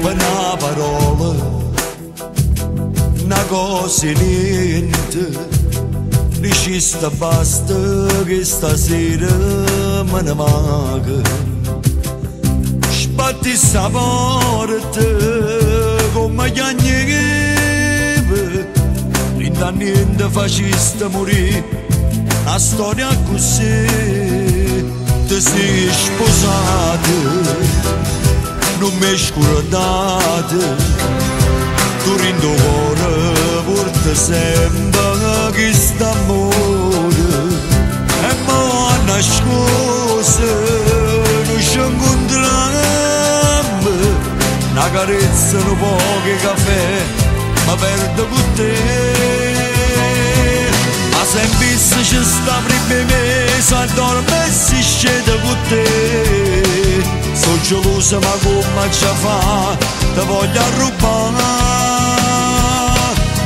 Una parola, una cosa niente, dici basta che stasera me ne manca. Sbatti sta porta come gli agneve, ninda niente facista morire, una storia così, ti sei sposata. Non mi scordate, tu rindo cuore, porta sempre che sta amore. E mo' a nascosta, non ci incontriamo, una carezza, un po' di caffè, ma perdo con te. Ma sempre se ci sta prima mese, dorme e si scende con te. Sono gelosa ma come ci fa, te voglio rubare.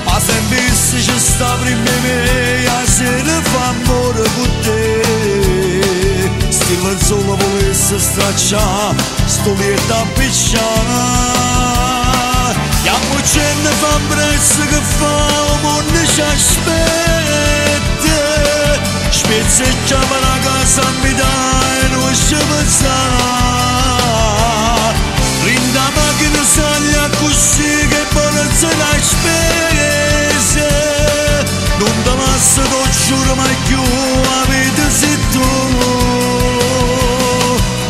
Ma sempre se ci sta prima me, a sera fa amore con te. Stile il sole volesse stracciare, sto lieto a picciare. Chiamo gente fa un prezzo che fa, un mondo ci aspetta. Spezzecchiamo la casa a metà e non ci pensare. Rinda macchina saglia così che bonazza la spesa. Non te lascio, non giuro mai più, la vita sei tu.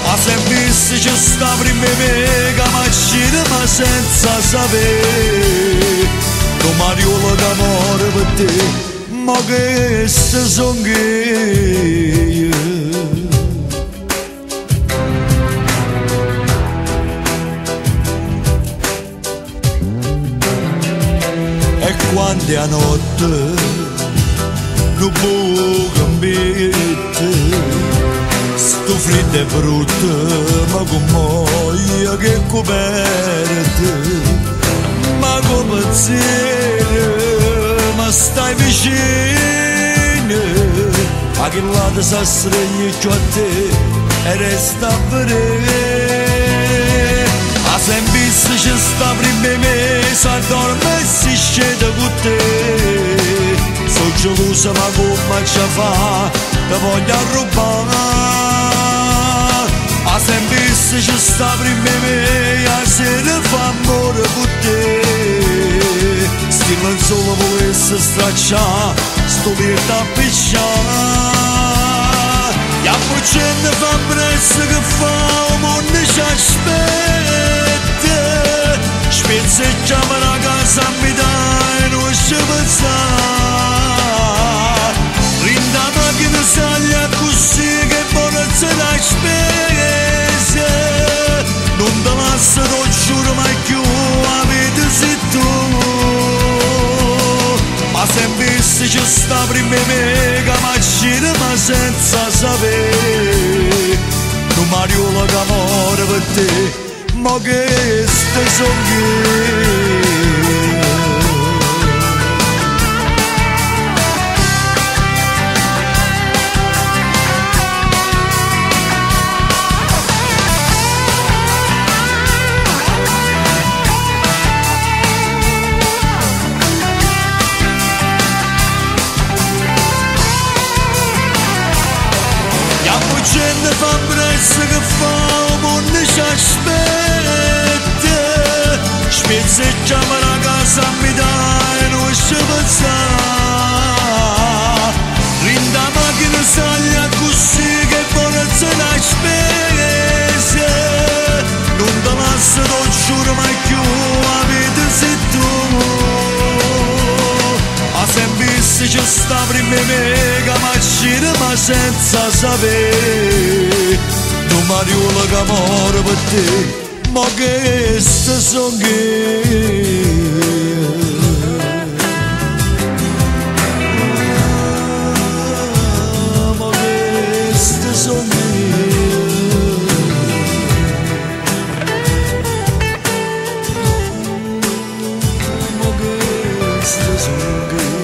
Ma sempre se ci sta prima me, che macchina ma senza sapere. Tu mariolo d'amore per te, ma che sta son io. Quando a notte non può cambiare, sto freddo e brutto, ma con moglie che coperte, ma come zero, ma stai vicino, a che lato si stringe a te e resta a vedere. Ma sempre se ci sta prima mese, dorme e si scende con te. Sono gelosa ma come ci fa, te voglio rubare. Ma sempre se ci sta prima me, a sera fa amore con te. Stile il sole volesse stracciare, sto lieto a picciare. Chiamo gente fa un prezzo che fa, un mondo ci aspetta. Spezzecchiamo la casa a metà e non ci pensare. Rinda macchina saglia così che bonazza la spesa. Non te lascio, non giuro mai più, la vita sei tu. Ma sempre se ci sta prima me, che macchina ma senza sapere. Tu mariolo d'amore per te, ma che ste son io. Chiamo gente fa un prezzo che fa, un mondo ci aspetta. Spezzecchiamo la casa a metà e non ci pensare. Rinda macchina saglia così che bonazza la spesa. Non te lascio, non giuro mai più, la vita sei tu. Ma sempre se ci sta prima me, che macchina ma senza sapere. Tu mariolo che amore per te, ma che sta son io. Ma che sta son io. Ma che sta zungă